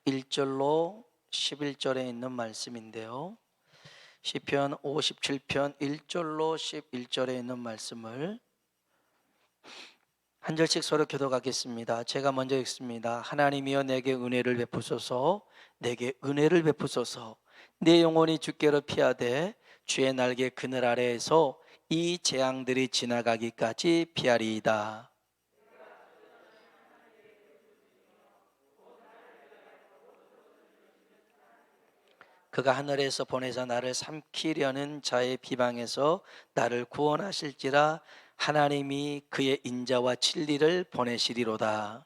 1절로 11절에 있는 말씀인데요. 시편 57편 1절로 11절에 있는 말씀을 한 절씩 서로 교독하겠습니다. 제가 먼저 읽습니다. 하나님이여 내게 은혜를 베푸소서, 내게 은혜를 베푸소서. 내 영혼이 주께로 피하되 주의 날개 그늘 아래에서 이 재앙들이 지나가기까지 피하리이다. 그가 하늘에서 보내사 나를 삼키려는 자의 비방에서 나를 구원하실지라. 하나님이 그의 인자와 진리를 보내시리로다.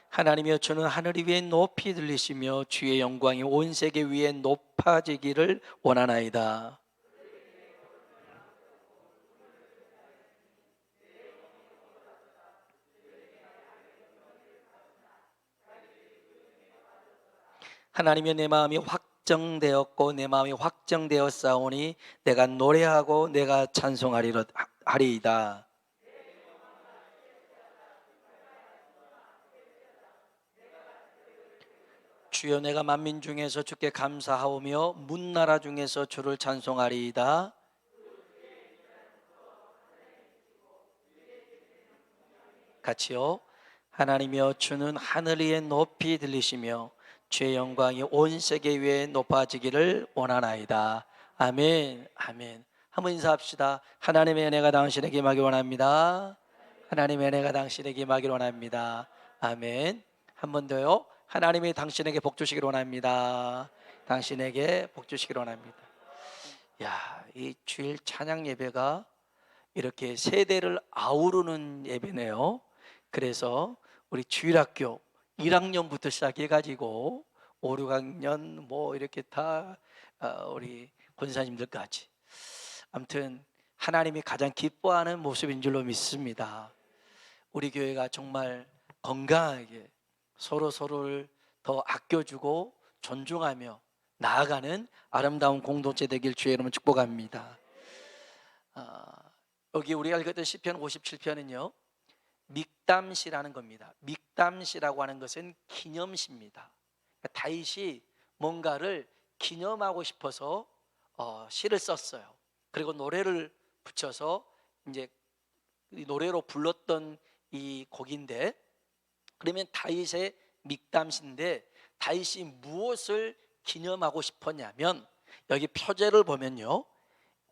하나님이여 주는 하늘 위에 높이 들리시며 주의 영광이 온 세계 위에 높아지기를 원하나이다. 하나님이여 내 마음이 확정되었고 내 마음이 확정되었사오니 내가 노래하고 내가 찬송하리이다. 주여 내가 만민 중에서 주께 감사하오며 문나라 중에서 주를 찬송하리이다. 같이요. 하나님이여 주는 하늘 위에 높이 들리시며 주의 영광이 온 세계 위에 높아지기를 원하나이다. 아멘. 아멘. 한번 인사합시다. 하나님의 은혜가 당신에게 임하기 원합니다. 하나님의 은혜가 당신에게 임하기 원합니다. 아멘. 한 번 더요. 하나님이 당신에게 복 주시기를 원합니다. 당신에게 복 주시기를 원합니다. 야, 이 주일 찬양 예배가 이렇게 세대를 아우르는 예배네요. 그래서 우리 주일학교 1학년부터 시작해가지고 5, 6학년 뭐 이렇게 다 우리 권사님들까지, 아무튼 하나님이 가장 기뻐하는 모습인 줄로 믿습니다. 우리 교회가 정말 건강하게 서로를 더 아껴주고 존중하며 나아가는 아름다운 공동체 되길 주의 이름으로 축복합니다. 여기 우리가 읽었던 시편 57편은요 믹담시라는 겁니다. 믹담시라고 하는 것은 기념시입니다. 다윗이 뭔가를 기념하고 싶어서 시를 썼어요. 그리고 노래를 붙여서 이제 노래로 불렀던 이 곡인데, 그러면 다윗의 믹담시인데 다윗이 무엇을 기념하고 싶었냐면, 여기 표제를 보면요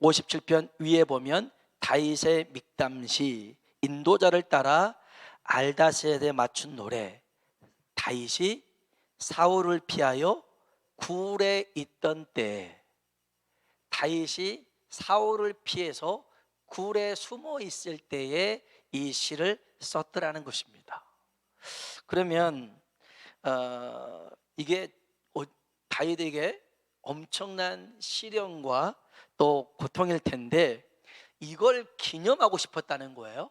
57편 위에 보면 다윗의 믹담시, 인도자를 따라 알다셋에 맞춘 노래. 다윗이 사울을 피하여 굴에 있던 때, 다윗이 사울을 피해서 굴에 숨어 있을 때에 이 시를 썼더라는 것입니다. 그러면 이게 다윗에게 엄청난 시련과 또 고통일 텐데 이걸 기념하고 싶었다는 거예요.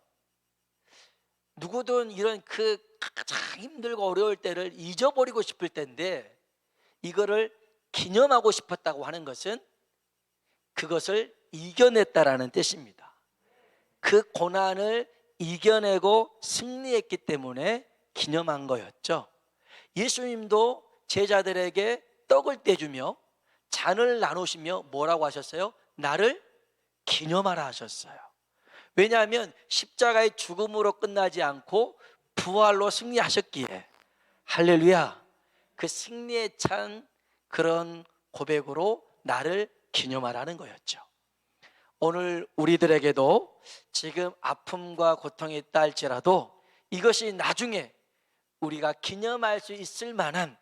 누구든 이런 그 가장 힘들고 어려울 때를 잊어버리고 싶을 텐데 이거를 기념하고 싶었다고 하는 것은 그것을 이겨냈다라는 뜻입니다. 그 고난을 이겨내고 승리했기 때문에 기념한 거였죠. 예수님도 제자들에게 떡을 떼주며 잔을 나누시며 뭐라고 하셨어요? 나를 기념하라 하셨어요. 왜냐하면 십자가의 죽음으로 끝나지 않고 부활로 승리하셨기에, 할렐루야, 그 승리에 찬 그런 고백으로 나를 기념하라는 거였죠. 오늘 우리들에게도 지금 아픔과 고통이 있다 할지라도 이것이 나중에 우리가 기념할 수 있을 만한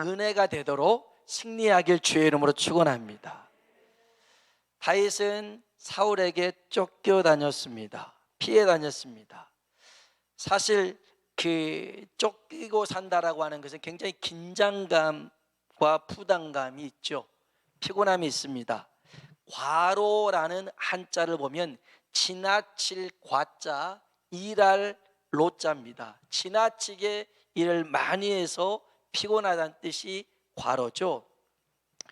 은혜가 되도록 승리하길 주의 이름으로 축원합니다. 다윗은 사울에게 쫓겨 다녔습니다. 피해 다녔습니다. 사실 그 쫓기고 산다라고 하는 것은 굉장히 긴장감과 부담감이 있죠. 피곤함이 있습니다. 과로라는 한자를 보면 지나칠 과자, 일할 로자입니다. 지나치게 일을 많이 해서 피곤하다는 뜻이 과로죠.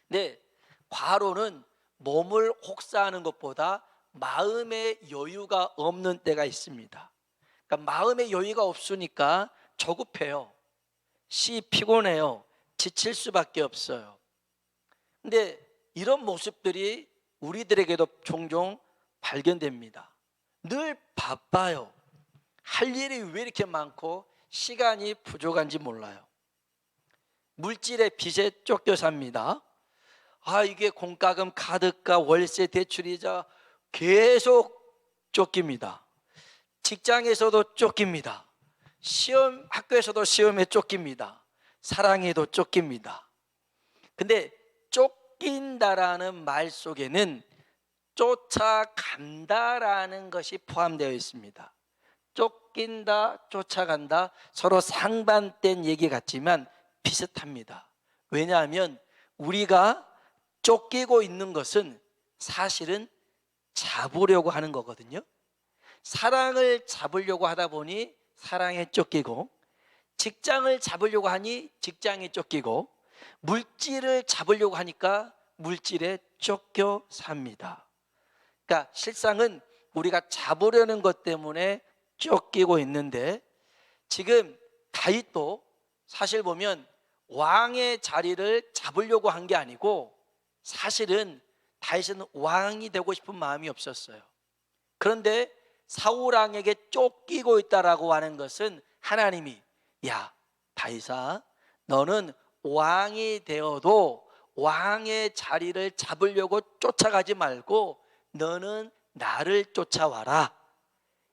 근데 과로는 몸을 혹사하는 것보다 마음의 여유가 없는 때가 있습니다. 그러니까 마음의 여유가 없으니까 조급해요. 피곤해요. 지칠 수밖에 없어요. 근데 이런 모습들이 우리들에게도 종종 발견됩니다. 늘 바빠요. 할 일이 왜 이렇게 많고 시간이 부족한지 몰라요. 물질의 빚에 쫓겨 삽니다. 이게 공과금, 카드값, 월세, 대출이자 계속 쫓깁니다. 직장에서도 쫓깁니다. 학교에서도 시험에 쫓깁니다. 사랑에도 쫓깁니다. 근데 쫓긴다라는 말 속에는 쫓아간다라는 것이 포함되어 있습니다. 쫓긴다, 쫓아간다, 서로 상반된 얘기 같지만 비슷합니다. 왜냐하면 우리가 쫓기고 있는 것은 사실은 잡으려고 하는 거거든요. 사랑을 잡으려고 하다 보니 사랑에 쫓기고, 직장을 잡으려고 하니 직장에 쫓기고, 물질을 잡으려고 하니까 물질에 쫓겨 삽니다. 그러니까 실상은 우리가 잡으려는 것 때문에 쫓기고 있는데, 지금 다윗도 사실 보면 왕의 자리를 잡으려고 한 게 아니고 사실은 다윗은 왕이 되고 싶은 마음이 없었어요. 그런데 사울 왕에게 쫓기고 있다라고 하는 것은 하나님이, 야 다윗아, 너는 왕이 되어도 왕의 자리를 잡으려고 쫓아가지 말고 너는 나를 쫓아와라,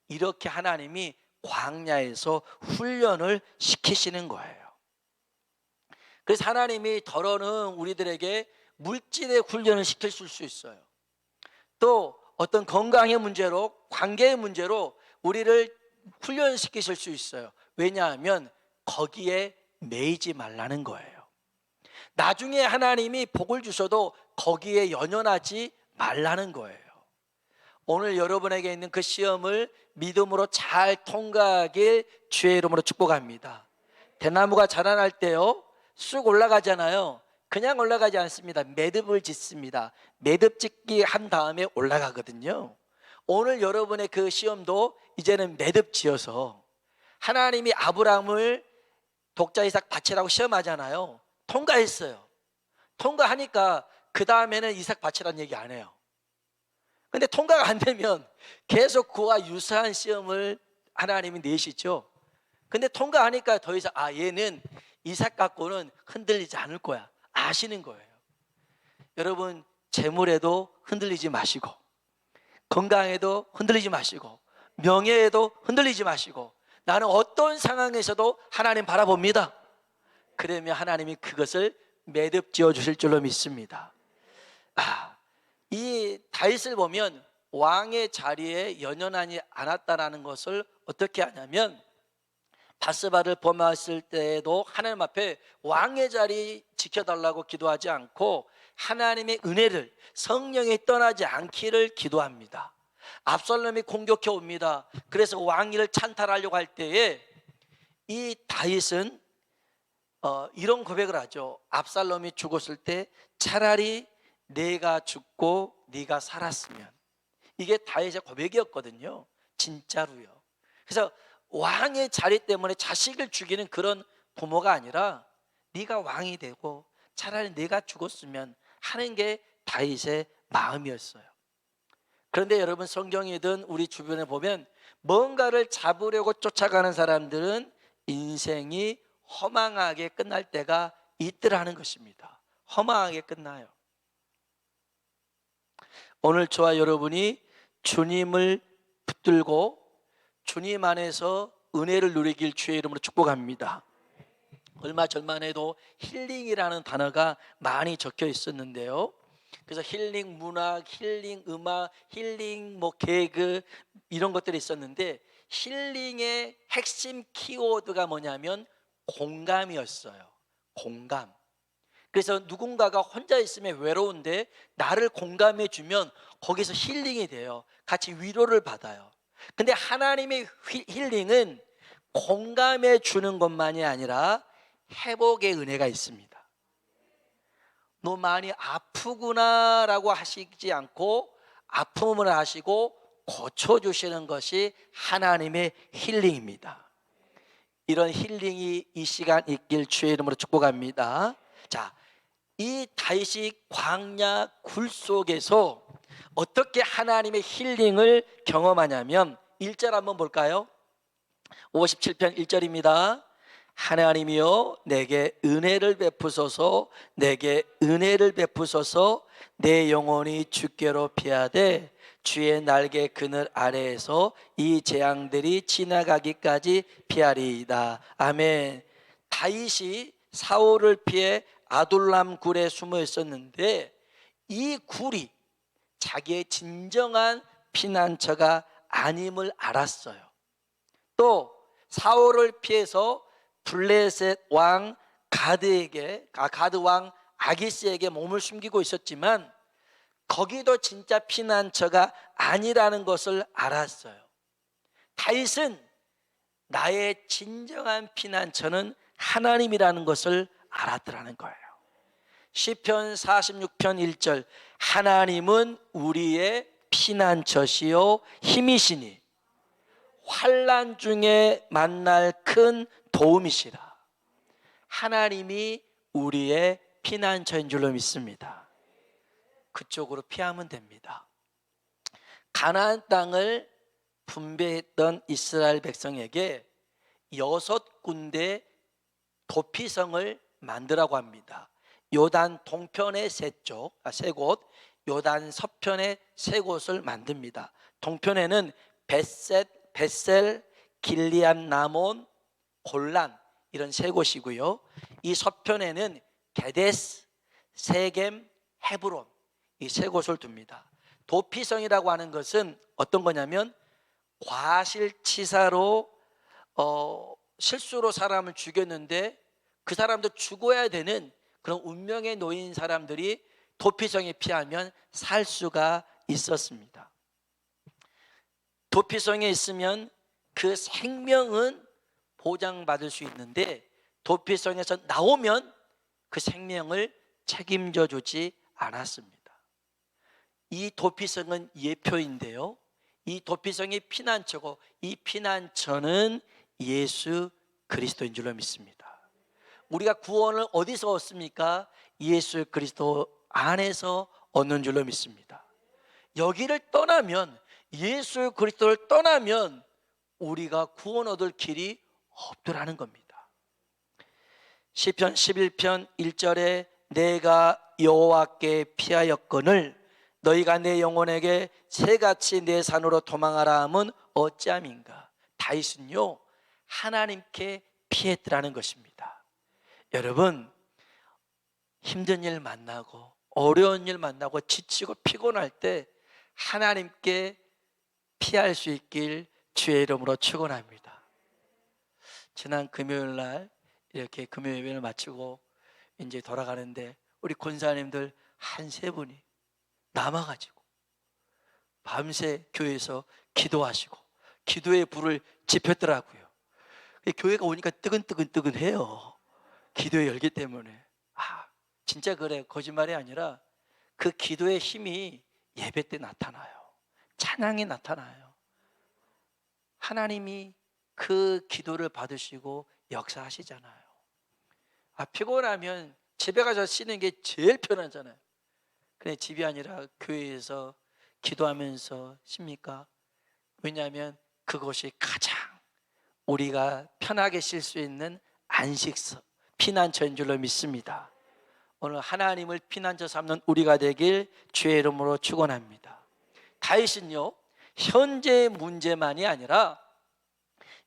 이렇게 하나님이 광야에서 훈련을 시키시는 거예요. 그래서 하나님이 더러는 우리들에게 물질의 훈련을 시킬 수 있어요. 또 어떤 건강의 문제로, 관계의 문제로 우리를 훈련시키실 수 있어요. 왜냐하면 거기에 매이지 말라는 거예요. 나중에 하나님이 복을 주셔도 거기에 연연하지 말라는 거예요. 오늘 여러분에게 있는 그 시험을 믿음으로 잘 통과하길 주의 이름으로 축복합니다. 대나무가 자라날 때요, 쑥 올라가잖아요. 그냥 올라가지 않습니다. 매듭을 짓습니다. 매듭 짓기 한 다음에 올라가거든요. 오늘 여러분의 그 시험도 이제는 매듭 지어서, 하나님이 아브라함을 독자 이삭 바치라고 시험하잖아요. 통과했어요. 통과하니까 그 다음에는 이삭 바치라는 얘기 안 해요. 근데 통과가 안 되면 계속 그와 유사한 시험을 하나님이 내시죠. 근데 통과하니까 더 이상 얘는 이삭 갖고는 흔들리지 않을 거야 아시는 거예요. 여러분, 재물에도 흔들리지 마시고, 건강에도 흔들리지 마시고, 명예에도 흔들리지 마시고, 나는 어떤 상황에서도 하나님 바라봅니다. 그러면 하나님이 그것을 매듭 지어 주실 줄로 믿습니다. 이 다윗을 보면 왕의 자리에 연연하지 않았다라는 것을 어떻게 하냐면, 바스바를 범했을 때에도 하나님 앞에 왕의 자리 지켜달라고 기도하지 않고 하나님의 은혜를, 성령이 떠나지 않기를 기도합니다. 압살롬이 공격해 옵니다. 그래서 왕위를 찬탈하려고 할 때에 이 다윗은 이런 고백을 하죠. 압살롬이 죽었을 때 차라리 내가 죽고 네가 살았으면. 이게 다윗의 고백이었거든요. 진짜로요. 그래서 왕의 자리 때문에 자식을 죽이는 그런 부모가 아니라 네가 왕이 되고 차라리 내가 죽었으면 하는 게 다윗의 마음이었어요. 그런데 여러분, 성경이든 우리 주변에 보면 뭔가를 잡으려고 쫓아가는 사람들은 인생이 허망하게 끝날 때가 있더라는 것입니다. 허망하게 끝나요. 오늘 저와 여러분이 주님을 붙들고 주님 안에서 은혜를 누리길 주의 이름으로 축복합니다. 얼마 전만 해도 힐링이라는 단어가 많이 적혀 있었는데요. 그래서 힐링 문학, 힐링 음악, 힐링 개그 이런 것들이 있었는데, 힐링의 핵심 키워드가 뭐냐면 공감이었어요. 공감. 그래서 누군가가 혼자 있으면 외로운데 나를 공감해 주면 거기서 힐링이 돼요. 같이 위로를 받아요. 근데 하나님의 힐링은 공감해 주는 것만이 아니라 회복의 은혜가 있습니다. 너 많이 아프구나 라고 하시지 않고 아픔을 하시고 고쳐주시는 것이 하나님의 힐링입니다. 이런 힐링이 이 시간 있길 주의 이름으로 축복합니다. 자, 이 다윗이 광야 굴 속에서 어떻게 하나님의 힐링을 경험하냐면 1절 한번 볼까요? 57편 1절입니다. 하나님이여 내게 은혜를 베푸소서, 내게 은혜를 베푸소서. 내 영혼이 주께로 피하되 주의 날개 그늘 아래에서 이 재앙들이 지나가기까지 피하리이다. 아멘. 다윗이 사울을 피해 아둘람 굴에 숨어 있었는데 이 굴이 자기의 진정한 피난처가 아님을 알았어요. 또 사울을 피해서 블레셋 왕 가드 왕 아기스에게 몸을 숨기고 있었지만 거기도 진짜 피난처가 아니라는 것을 알았어요. 다윗은 나의 진정한 피난처는 하나님이라는 것을 알았더라는 거예요. 시편 46편 1절 하나님은 우리의 피난처시요 힘이시니 환난 중에 만날 큰 도움이시라. 하나님이 우리의 피난처인 줄로 믿습니다. 그쪽으로 피하면 됩니다. 가나안 땅을 분배했던 이스라엘 백성에게 6군데 도피성을 만들라고 합니다. 요단 동편의 세 곳, 요단 서편의 세 곳을 만듭니다. 동편에는 벳셀, 길리앗 나몬, 골란 이런 세 곳이고요. 이 서편에는 게데스, 세겜, 헤브론 이 세 곳을 둡니다. 도피성이라고 하는 것은 어떤 거냐면 과실치사로 실수로 사람을 죽였는데 그 사람도 죽어야 되는 그런 운명에 놓인 사람들이 도피성에 피하면 살 수가 있었습니다. 도피성에 있으면 그 생명은 보장받을 수 있는데 도피성에서 나오면 그 생명을 책임져 주지 않았습니다. 이 도피성은 예표인데요, 이 도피성이 피난처고 이 피난처는 예수 그리스도인 줄로 믿습니다. 우리가 구원을 어디서 얻습니까? 예수 그리스도 안에서 얻는 줄로 믿습니다. 여기를 떠나면, 예수 그리스도를 떠나면 우리가 구원 얻을 길이 없더라는 겁니다. 시편 11편 1절에 내가 여호와께 피하였거늘 너희가 내 영혼에게 새같이 내 산으로 도망하라 함은 어찌함인가. 다윗은요 하나님께 피했더라는 것입니다. 여러분, 힘든 일 만나고 어려운 일 만나고 지치고 피곤할 때 하나님께 피할 수 있길 주의 이름으로 축원합니다. 지난 금요일 날 이렇게 금요 예배를 마치고 이제 돌아가는데 우리 권사님들 한 세 분이 남아가지고 밤새 교회에서 기도하시고 기도의 불을 지폈더라고요. 교회가 오니까 뜨근뜨근뜨근해요. 기도의 열기 때문에. 진짜 그래, 거짓말이 아니라 그 기도의 힘이 예배 때 나타나요. 찬양이 나타나요. 하나님이 그 기도를 받으시고 역사하시잖아요. 피곤하면 집에 가서 쉬는 게 제일 편하잖아요. 근데 집이 아니라 교회에서 기도하면서 쉽니까? 왜냐하면 그것이 가장 우리가 편하게 쉴 수 있는 안식처, 피난처인 줄로 믿습니다. 오늘 하나님을 피난처 삼는 우리가 되길 주의 이름으로 축원합니다. 다윗은요 현재의 문제만이 아니라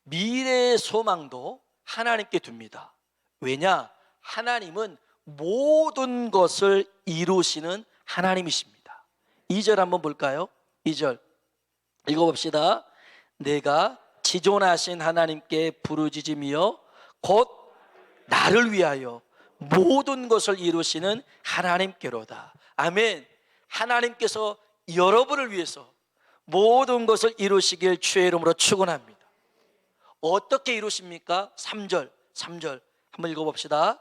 미래의 소망도 하나님께 둡니다. 왜냐? 하나님은 모든 것을 이루시는 하나님이십니다. 2절 한번 볼까요? 2절 읽어봅시다. 내가 지존하신 하나님께 부르짖으며 곧 나를 위하여 모든 것을 이루시는 하나님께로다. 아멘. 하나님께서 여러분을 위해서 모든 것을 이루시길 주의 이름으로 축원합니다. 어떻게 이루십니까? 3절 한번 읽어봅시다.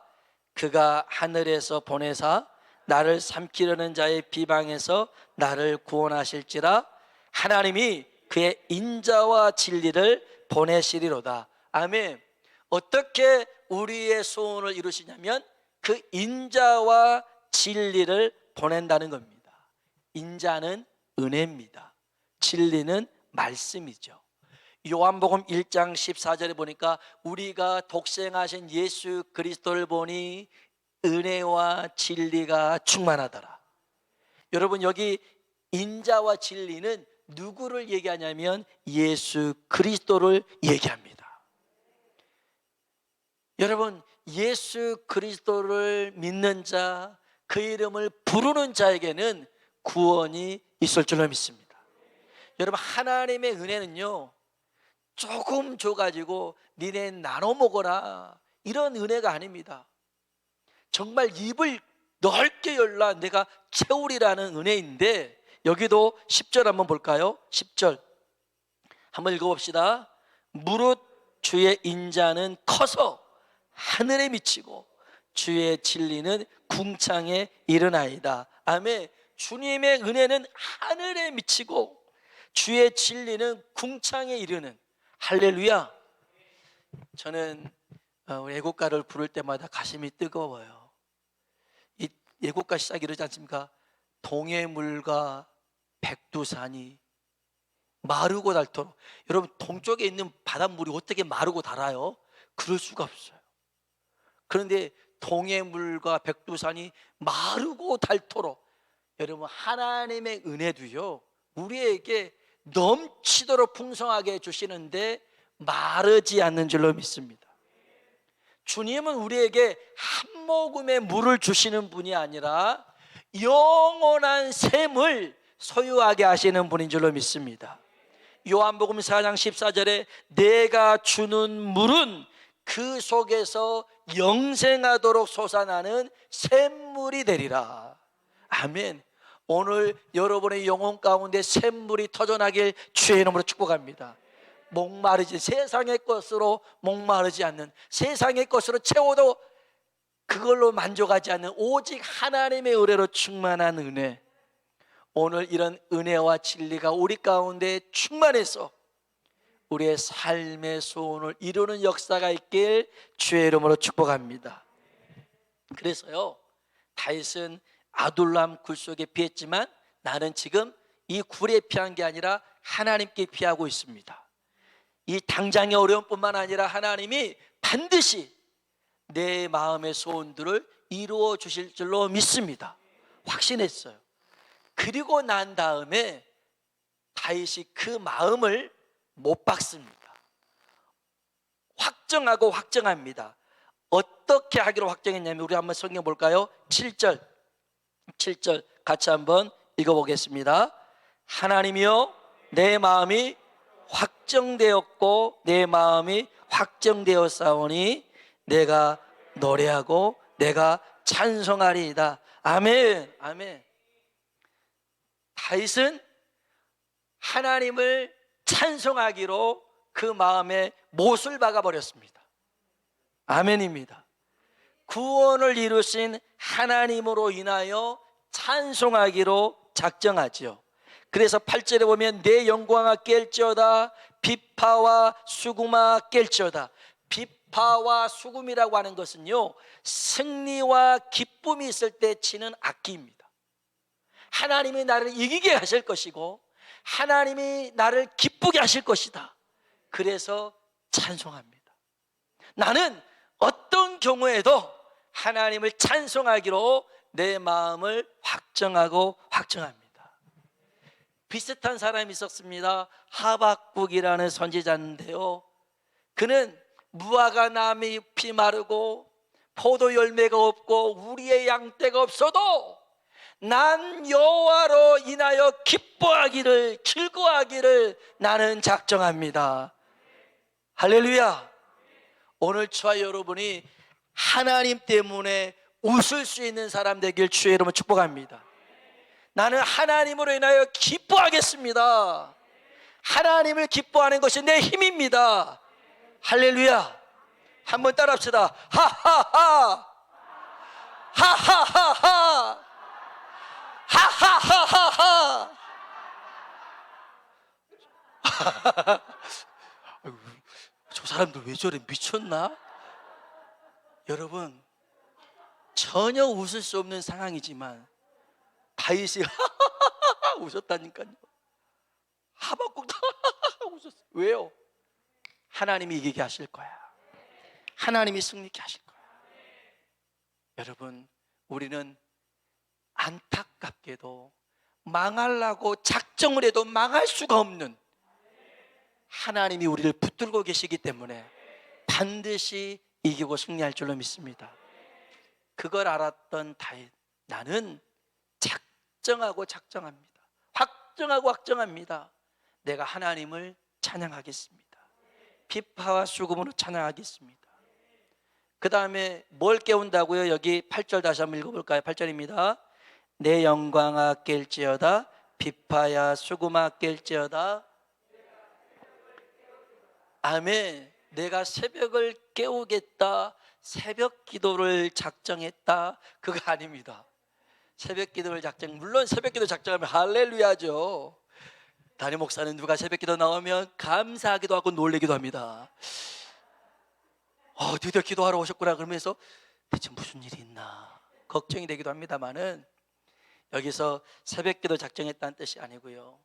그가 하늘에서 보내사 나를 삼키려는 자의 비방에서 나를 구원하실지라. 하나님이 그의 인자와 진리를 보내시리로다. 아멘. 어떻게 우리의 소원을 이루시냐면 그 인자와 진리를 보낸다는 겁니다. 인자는 은혜입니다. 진리는 말씀이죠. 요한복음 1장 14절에 보니까 우리가 독생하신 예수 그리스도를 보니 은혜와 진리가 충만하더라. 여러분, 여기 인자와 진리는 누구를 얘기하냐면 예수 그리스도를 얘기합니다. 여러분, 예수 그리스도를 믿는 자, 그 이름을 부르는 자에게는 구원이 있을 줄로 믿습니다. 여러분, 하나님의 은혜는요, 조금 줘가지고 니네 나눠 먹어라, 이런 은혜가 아닙니다. 정말 입을 넓게 열라 내가 채우리라는 은혜인데, 여기도 10절 한번 볼까요? 10절 한번 읽어봅시다. 무릇 주의 인자는 커서 하늘에 미치고 주의 진리는 궁창에 이르나이다. 아멘. 주님의 은혜는 하늘에 미치고 주의 진리는 궁창에 이르는. 할렐루야. 저는 우리 애국가를 부를 때마다 가슴이 뜨거워요. 이 애국가 시작이 이러지 않습니까? 동해물과 백두산이 마르고 닳도록. 여러분, 동쪽에 있는 바닷물이 어떻게 마르고 닳아요? 그럴 수가 없어요. 그런데 동해물과 백두산이 마르고 닳도록, 여러분, 하나님의 은혜도요 우리에게 넘치도록 풍성하게 주시는데 마르지 않는 줄로 믿습니다. 주님은 우리에게 한 모금의 물을 주시는 분이 아니라 영원한 샘을 소유하게 하시는 분인 줄로 믿습니다. 요한복음 4장 14절에 내가 주는 물은 그 속에서 영생하도록 솟아나는 샘물이 되리라. 아멘. 오늘 여러분의 영혼 가운데 샘물이 터져나길 주의 이름으로 축복합니다. 목마르지, 세상의 것으로 목마르지 않는, 세상의 것으로 채워도 그걸로 만족하지 않는 오직 하나님의 은혜로 충만한 은혜. 오늘 이런 은혜와 진리가 우리 가운데 충만해서 우리의 삶의 소원을 이루는 역사가 있길 주의 이름으로 축복합니다. 그래서요, 다윗은 아둘람 굴 속에 피했지만 나는 지금 이 굴에 피한 게 아니라 하나님께 피하고 있습니다. 이 당장의 어려움뿐만 아니라 하나님이 반드시 내 마음의 소원들을 이루어 주실 줄로 믿습니다. 확신했어요. 그리고 난 다음에 다윗이 그 마음을 못 박습니다. 확정하고 확정합니다. 어떻게 하기로 확정했냐면, 우리 한번 성경 볼까요? 7절 같이 한번 읽어보겠습니다. 하나님이여, 내 마음이 확정되었고 내 마음이 확정되었사오니 내가 노래하고 내가 찬송하리이다. 아멘. 아멘. 다윗은 하나님을 찬송하기로 그 마음에 못을 박아버렸습니다. 아멘입니다. 구원을 이루신 하나님으로 인하여 찬송하기로 작정하지요. 그래서 8절에 보면 내 영광아 깰지어다, 비파와 수금아 깰지어다. 비파와 수금이라고 하는 것은요, 승리와 기쁨이 있을 때 치는 악기입니다. 하나님이 나를 이기게 하실 것이고 하나님이 나를 기쁘게 하실 것이다. 그래서 찬송합니다. 나는 어떤 경우에도 하나님을 찬송하기로 내 마음을 확정하고 확정합니다. 비슷한 사람이 있었습니다. 하박국이라는 선지자인데요, 그는 무화과 나무 잎이 마르고 포도 열매가 없고 우리의 양떼가 없어도 난 여호와로 인하여 기뻐하기를, 즐거워하기를 나는 작정합니다. 할렐루야. 오늘 저와 여러분이 하나님 때문에 웃을 수 있는 사람 되길 주의 이름으로 축복합니다. 나는 하나님으로 인하여 기뻐하겠습니다. 하나님을 기뻐하는 것이 내 힘입니다. 할렐루야. 한번 따라합시다. 하하하 하하하하 아이고, 저 사람들 왜 저래, 미쳤나? 여러분, 전혀 웃을 수 없는 상황이지만 다윗이 웃었다니까요. 하박국도 웃었어요. 왜요? 하나님이 이기게 하실 거야. 하나님이 승리케 하실 거야. 여러분, 우리는 안타깝게도 망하려고 작정을 해도 망할 수가 없는 하나님이 우리를 붙들고 계시기 때문에 반드시 이기고 승리할 줄로 믿습니다. 그걸 알았던 다윗, 나는 작정하고 작정합니다. 확정하고 확정합니다. 내가 하나님을 찬양하겠습니다. 비파와 수금으로 찬양하겠습니다. 그 다음에 뭘 깨운다고요? 여기 8절 다시 한번 읽어볼까요? 8절입니다. 내 영광아 깰지어다, 비파야 수금아 깰지어다. 아멘. 내가 새벽을 깨우겠다, 새벽 기도를 작정했다, 그거 아닙니다. 새벽 기도를 물론 새벽 기도 작정하면 할렐루야죠. 담임 목사는 누가 새벽 기도 나오면 감사하기도 하고 놀래기도 합니다. 드디어 기도하러 오셨구나 그러면서 대체 무슨 일이 있나 걱정이 되기도 합니다만은, 여기서 새벽 기도 작정했다는 뜻이 아니고요,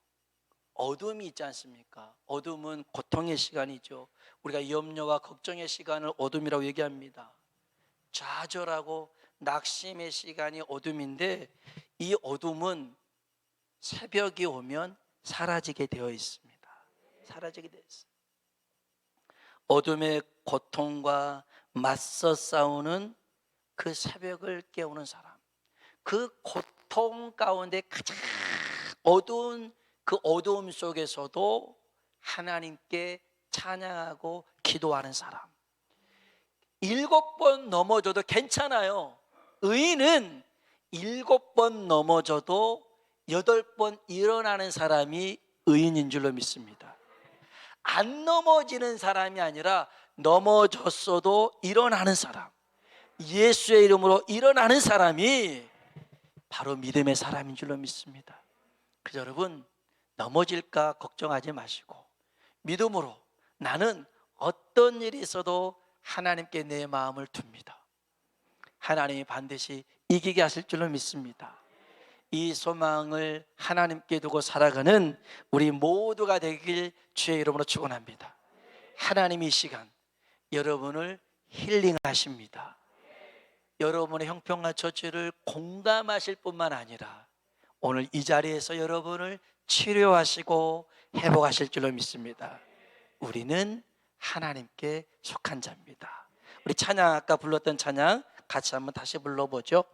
어둠이 있지 않습니까? 어둠은 고통의 시간이죠. 우리가 염려와 걱정의 시간을 어둠이라고 얘기합니다. 좌절하고 낙심의 시간이 어둠인데, 이 어둠은 새벽이 오면 사라지게 되어 있습니다. 사라지게 되어 있습니다. 어둠의 고통과 맞서 싸우는 그 새벽을 깨우는 사람, 그 고통 가운데 가장 어두운 그 어두움 속에서도 하나님께 찬양하고 기도하는 사람, 7번 넘어져도 괜찮아요. 의인은 7번 넘어져도 8번 일어나는 사람이 의인인 줄로 믿습니다. 안 넘어지는 사람이 아니라 넘어졌어도 일어나는 사람, 예수의 이름으로 일어나는 사람이 바로 믿음의 사람인 줄로 믿습니다. 그래서 여러분, 넘어질까 걱정하지 마시고 믿음으로 나는 어떤 일이 있어도 하나님께 내 마음을 둡니다. 하나님이 반드시 이기게 하실 줄로 믿습니다. 이 소망을 하나님께 두고 살아가는 우리 모두가 되길 주의 이름으로 축원합니다. 하나님이 이 시간 여러분을 힐링하십니다. 여러분의 형편과 처지를 공감하실 뿐만 아니라 오늘 이 자리에서 여러분을 치료하시고 회복하실 줄로 믿습니다. 우리는 하나님께 속한 자입니다. 우리 찬양, 아까 불렀던 찬양 같이 한번 다시 불러보죠.